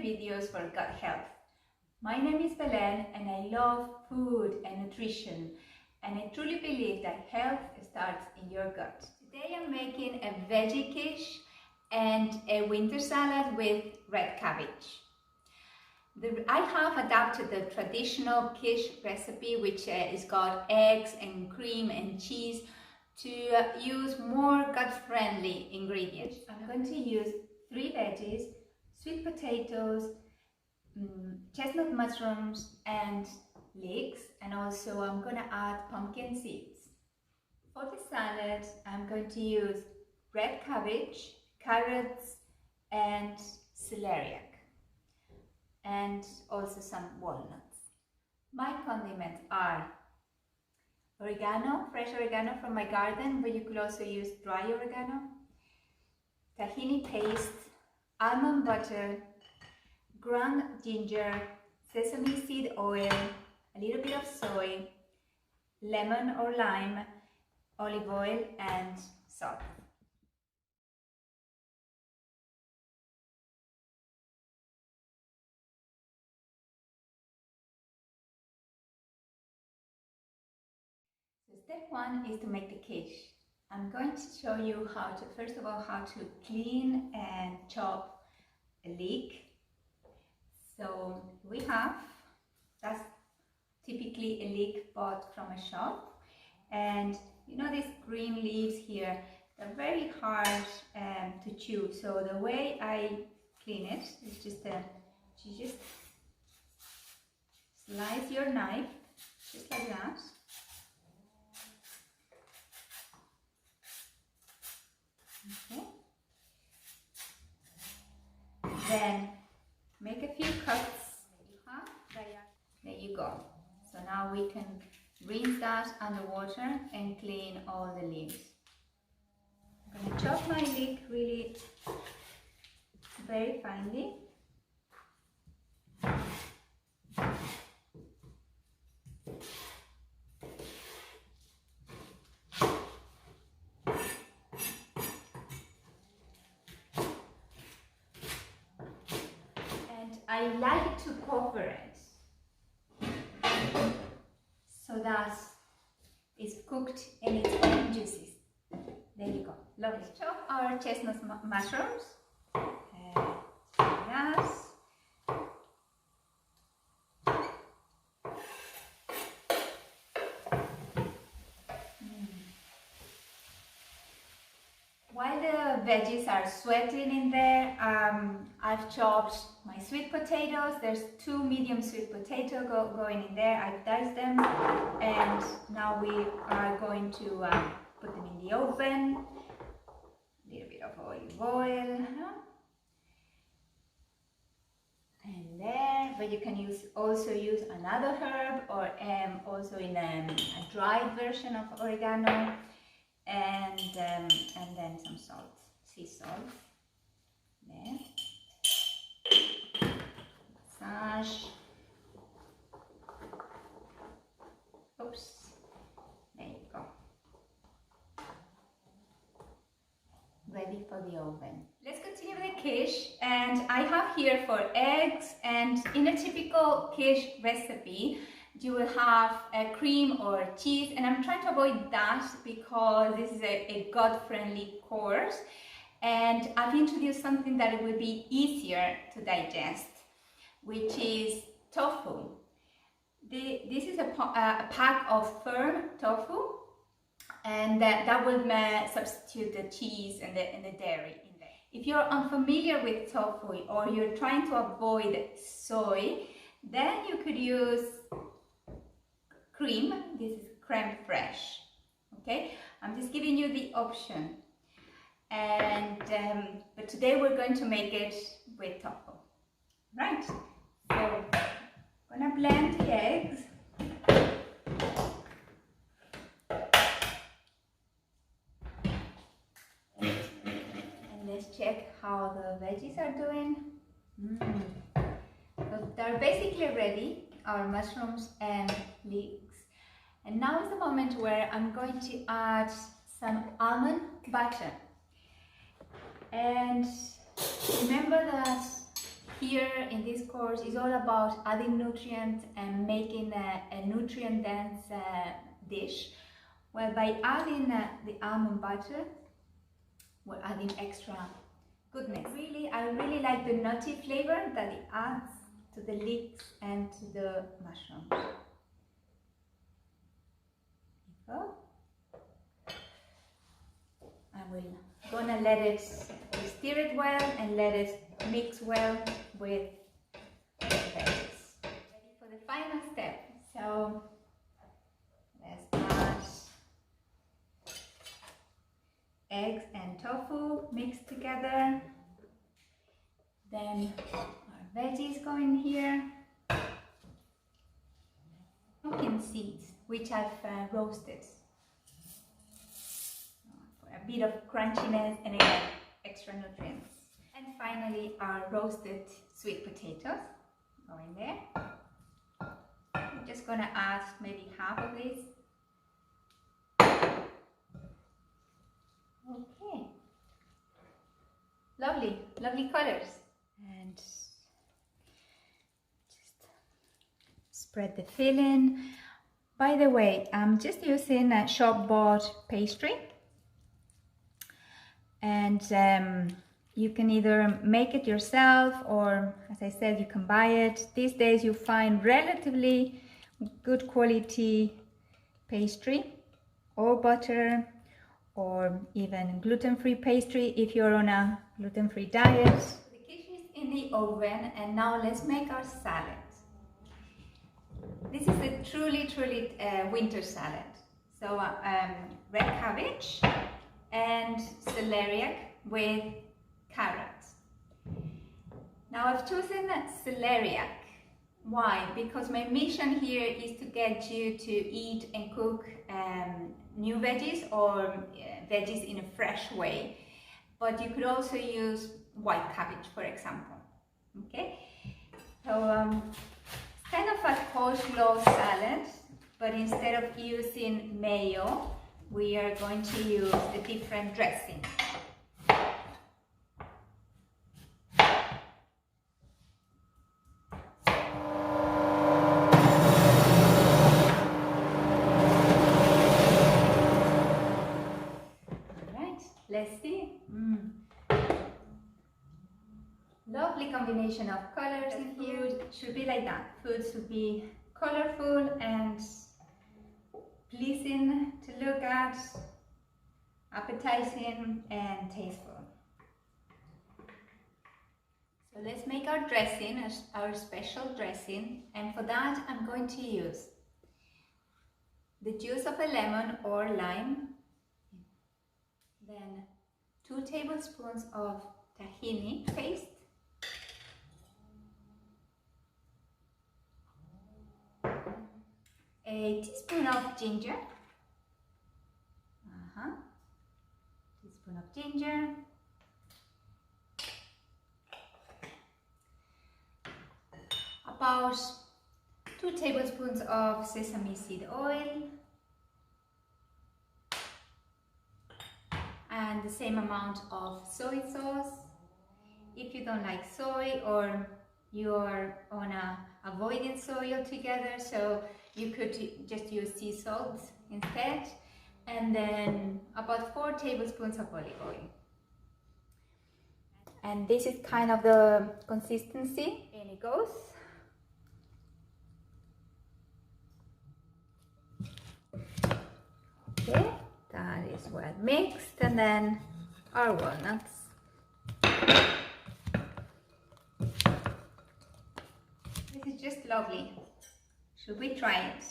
videos for gut health. My name is Belén and I love food and nutrition, and I truly believe that health starts in your gut. Today I'm making a veggie quiche and a winter salad with red cabbage. I have adapted the traditional quiche recipe, which is got eggs and cream and cheese, to use more gut-friendly ingredients. I'm going to use 3 veggies, sweet potatoes, chestnut mushrooms and leeks, and also I'm going to add pumpkin seeds. For the salad, I'm going to use red cabbage, carrots and celeriac, and also some walnuts. My condiments are oregano, fresh oregano from my garden, but you could also use dry oregano, tahini paste, almond butter, ground ginger, sesame seed oil, a little bit of soy, lemon or lime, olive oil and salt. Step 1 is to make the quiche. I'm going to show you how to, first of all, how to clean and chop a leek. So we have, that's typically a leek bought from a shop, and you know these green leaves here, they're very hard to chew. So the way I clean it is just you just slice your knife just like that. Okay. Then make a few cuts. There you go. So now we can rinse that underwater and clean all the leaves. I'm going to chop my leek really very finely. I like to cover it so that it's cooked in its own juices. There you go. Lovely. Chop our chestnut mushrooms. Yes. While the veggies are sweating in there, I've chopped my sweet potatoes. There's 2 medium sweet potatoes going in there. I've diced them, and now we are going to put them in the oven. A little bit of olive oil. And there, but you can also use another herb, or also in a dried version of oregano. And then some salt, sea salt. There. Massage. Oops. There you go. Ready for the oven. Let's continue with the quiche, and I have here 4 eggs, and in a typical quiche recipe you will have a cream or cheese, and I'm trying to avoid that because this is a gut-friendly course, and I've introduced something that it will be easier to digest, which is tofu. This is a pack of firm tofu, and that will substitute the cheese and the dairy in there. If you're unfamiliar with tofu or you're trying to avoid soy, then you could use cream. This is creme fraiche. Okay, I'm just giving you the option, and but today we're going to make it with tofu. Right, so I'm gonna blend the eggs. And let's check how the veggies are doing. So they're basically ready, our mushrooms and leeks. And now is the moment where I'm going to add some almond butter. And remember that here in this course is all about adding nutrients and making a nutrient-dense dish. Well, by adding the almond butter, we're adding extra goodness. I really like the nutty flavor that it adds to the leeks and to the mushrooms. There you go. And we're gonna let it stir it well and let it mix well with the veggies. Ready for the final step. So let's add eggs and tofu mixed together. Then our veggies go in here. Pumpkin seeds, which I've roasted for a bit of crunchiness and again extra nutrients. And finally our roasted sweet potatoes go in there. I'm just gonna add maybe half of this. Okay, lovely, lovely colors. And just spread the filling. By the way, I'm just using a shop-bought pastry, and you can either make it yourself or, as I said, you can buy it. These days you find relatively good quality pastry or butter, or even gluten-free pastry if you're on a gluten-free diet. The quiche is in the oven, and now let's make our salad. This is a truly winter salad. So red cabbage and celeriac with carrots. Now I've chosen celeriac. Why? Because my mission here is to get you to eat and cook new veggies or veggies in a fresh way. But you could also use white cabbage, for example. Okay? So it's kind of a coleslaw salad, but instead of using mayo, we are going to use a different dressing. Let's see. Lovely combination of colors in food. Should be like that. Food should be colorful and pleasing to look at, appetizing and tasteful. So let's make our dressing, our special dressing, and for that I'm going to use the juice of a lemon or lime, then 2 tablespoons of tahini paste, a teaspoon of ginger, teaspoon of ginger, about 2 tablespoons of sesame seed oil, and the same amount of soy sauce. If you don't like soy, or you're on avoiding soy altogether, so you could just use sea salt instead. And then about 4 tablespoons of olive oil. And this is kind of the consistency, and it goes. Okay. That is well mixed, and then our walnuts. This is just lovely. Should we try it?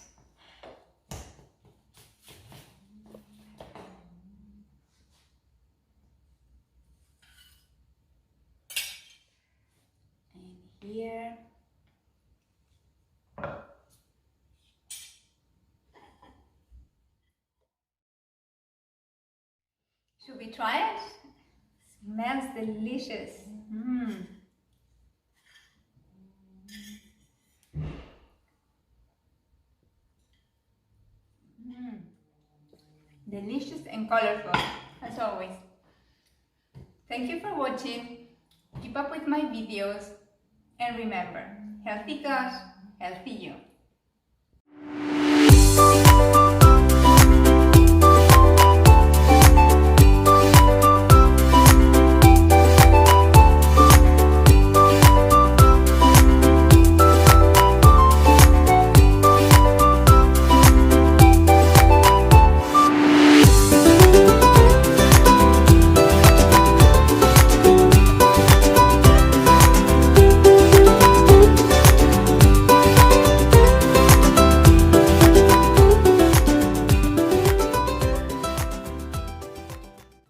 And here. Should we try it? Smells delicious. Delicious and colorful, as always. Thank you for watching. Keep up with my videos. And remember, healthy gut, healthy you.